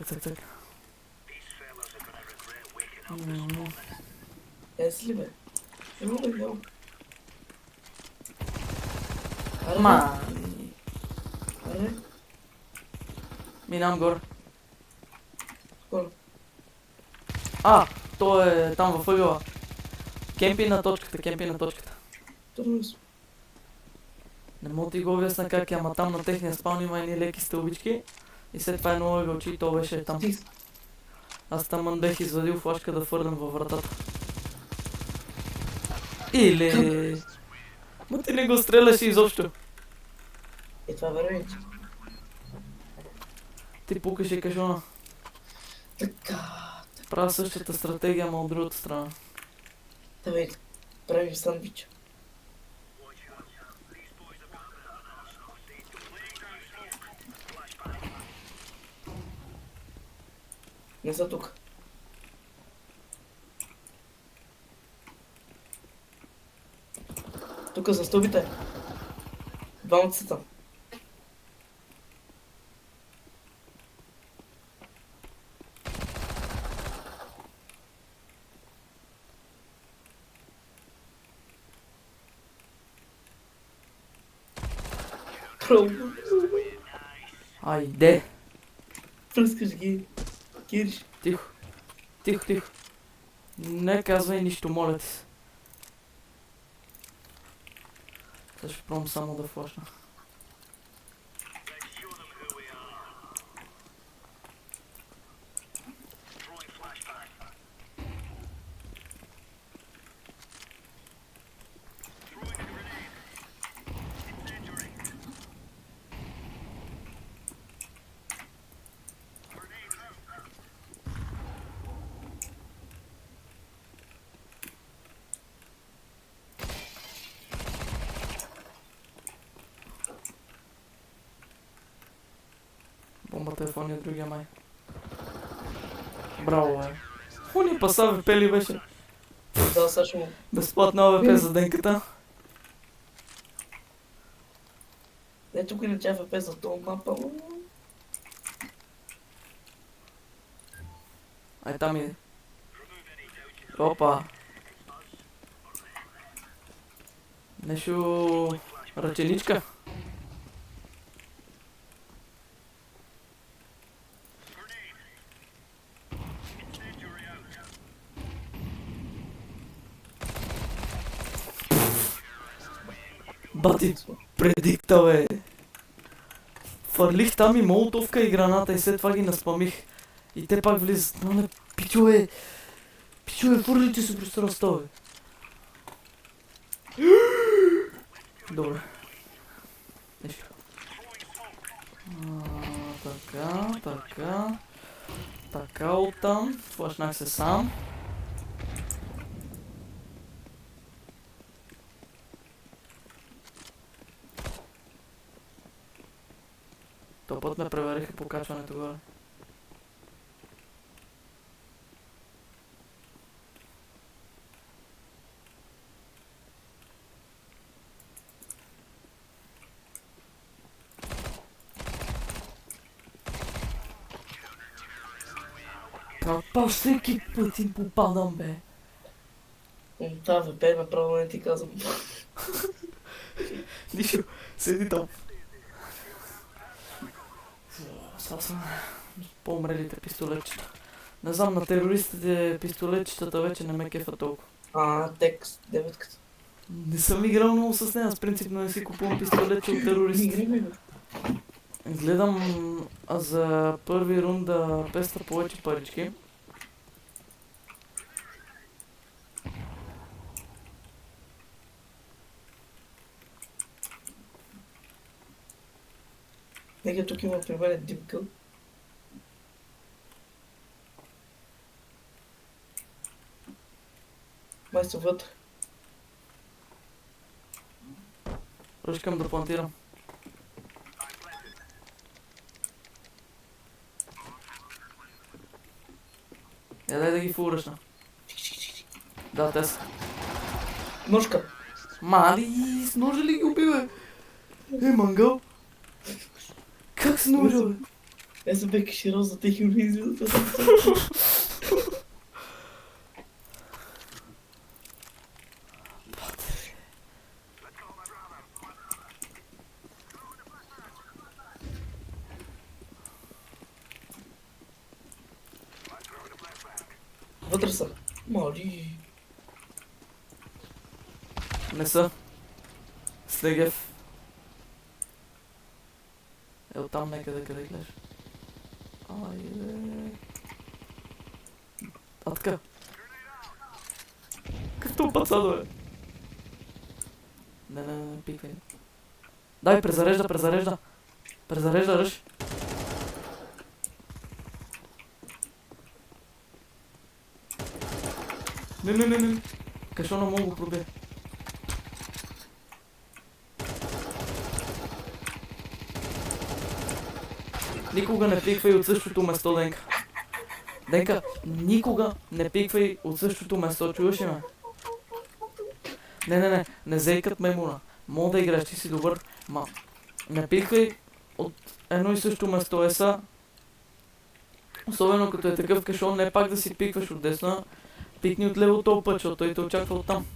цък. Ес ли бе? Емо бе, емо. Аре, Ма, аре, минам горе. скоро. Той е там във ъгъла. Кемпи на точката. Трудно си. Не мога ти го обясна как е, ама там на техния спални има едни леки стълбички. И след това едно ъгълче и то беше там. Стих. Аз там бех извадил флашка да фърнем във вратата. Или... Ма ти не го стреляш изобщо. Е, това върви. Ти пукаш и кашона. Така. Правя същата стратегия, ама от другата страна. Давай, правим сандвич. Не са тук. Тук за стълбите. Двамата са там. Айде! Пръскаш ги. Кириш. Тихо. Не казвай нищо, моля ти се. Сега ще пробвам само да флашна. Бомбата е в ония другия май. Браво, бе. Уни паса АВП ли беше? Да, сега ще му. Безплатна АВП за денката. Не, тук не тя ФП за това мапа. Ай, там иде. Опа. Нещо... ръченичка. Бати, предикта, бе. Фърлих там и молотовка и граната и след това ги наспамих. И те пак влизат. Но не, пичове, фърлите се пространства, бе. Добре. Нещо. Така оттам. Флашнах се сам. То път ме превериха по качването горе. Па всеки път им попадам, бе. Това ФП направо не ти казвам. Нищо, седи там. Сега са по-умрелите пистолетчета. Не знам, на терористите пистолетчетата вече не ме кефа толкова. Текст, деветката. Не съм играл много с нея, аз принципно не си купувам пистолетче от терористи. Игри ми, бе. Гледам за първи рунда 500 повече парички. Нека тук има при мен дипкъл. Май са вътре. Ръчкам да плантирам. Дай да ги фурашна. Да, те са. Ножка. Мали, с ножа ли ги уби, бе? Мангал? Как с ножа, бе? Аз съм бе широза, тъй ми излизат. Вътре са. Мали. Не са. Слегев. Е, оттам некъде къде гледаш. Айде. А така. Като пацано е. Не, пиквай. Дай, презарежда. Презарежда, ръж. Не. Кашона мога го пробие. Никога не пиквай от същото место, Денка. Денка, никога не пиквай от същото место, чуваш ли ме? Не зейкат маймуна. Мога да играш, ти си добър, ма не пиквай от едно и също место, еса. Особено като е такъв кашон, не пак да си пикваш от десна, пикни от лево този път, защото той те очаква оттам.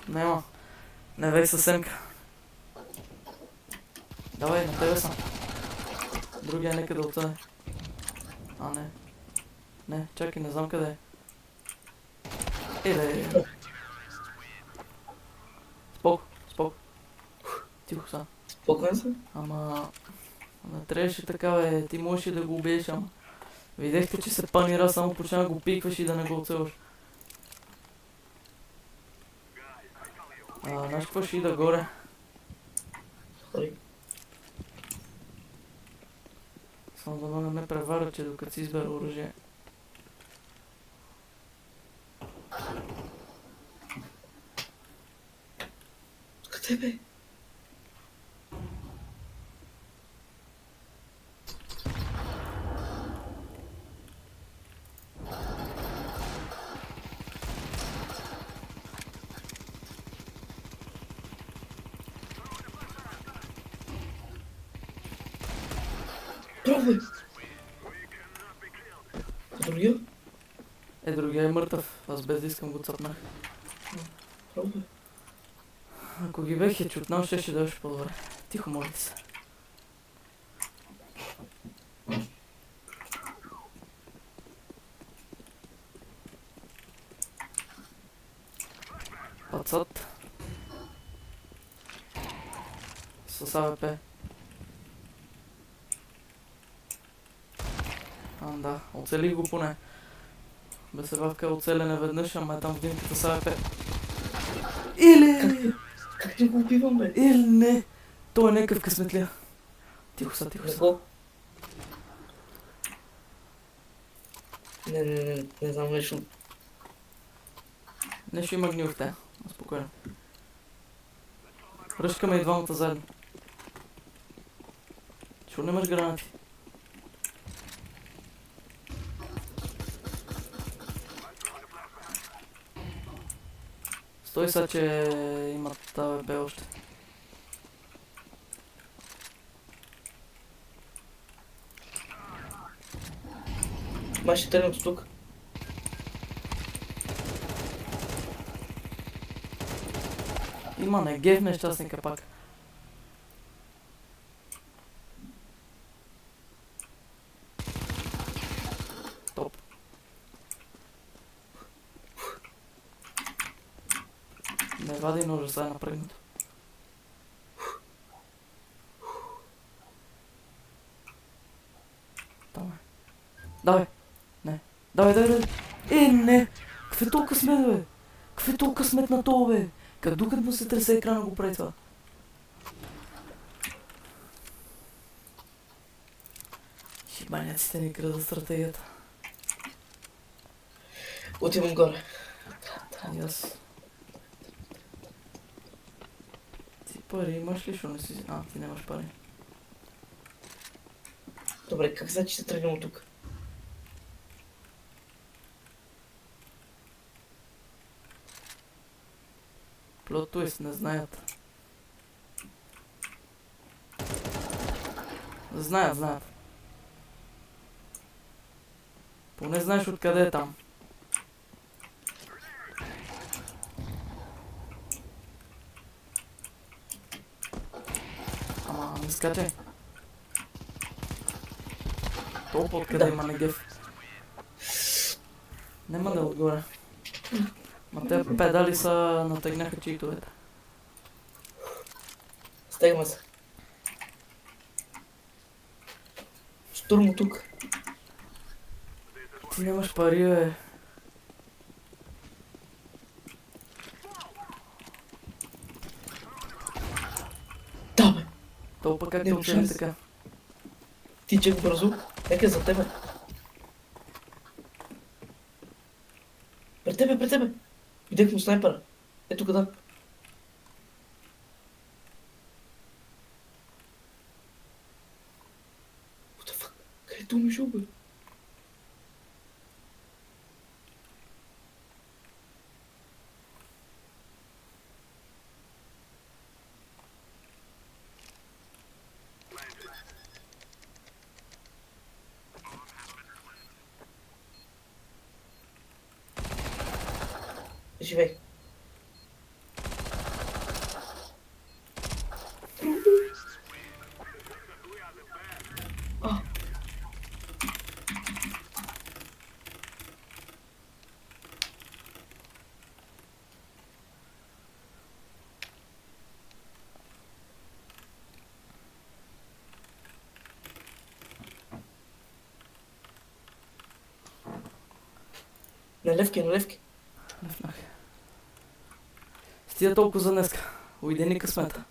Нема. Не вей със Семка. Давай, на тебе съм. Другия нека да отъде. А, не. Не, чакай, не знам къде е. Еле. Спок. Тихо са. Спокоен съм. Ама трябваше така, бе. Ти можеш и да го убиеш, ама. Видяхте, че се панира, само почна да го пикваш и да не го оцелваш. Знаеш какво ще ида горе? Хори. Само да не ме преваря, че докато си избера оръжие. Къде бе? Пробвай! Другия? Другия е мъртъв. Аз без да искам го цъпнах. Пробвай. Ако ги бех е чутнал, ще да беше по-добре. Тихо, моля се. Пацат. С АВП. Да, оцелих го поне. Бесебавка е оцелене веднъж, ама е там в димката с АВП. Или... Как не го убивам, бе? Или не. Той е някакъв късметлия. Тихо са. Не знам нещо. Нещо има гнил в те. Спокойно. Ръшкаме и двамата заедно. Чу нямаш гранати. Стой са, че имат АВП още. Май ще тръгнат от тук. Има не гевне щастника пак. Топ. Не вади ножа, сега е напрегнато. Давай. Не. Давай. Не. Какви толкова смет, бе? Какви толкова смет на това, бе? Докато му се тресе екрана го прави това. Шибаняците ни крадат стратегията. Отивам горе. И аз. Ти пари имаш ли, шо не си... ти нямаш пари. Добре, как значи ще тръгнем от тук? Плот твист, не знаят. Знаят. Поне знаеш откъде е там. Ама не скачай. Толкова откъде Да. има негев. Нема да е отгоре. Ма те педали са натегнаха читовете. Стегма се. Штурмо тук. Ти нямаш пари, бе. Да, бе. Толкова как те Няма учили шанс. така. Ти чек бързо. Нека е за тебе. Пред тебе. Видях му снайпера. Ето къде. What the fuck? Където ми жил, бе? Живей. А. Налевки. Стига толкова за днеска. Уйде ни късмета.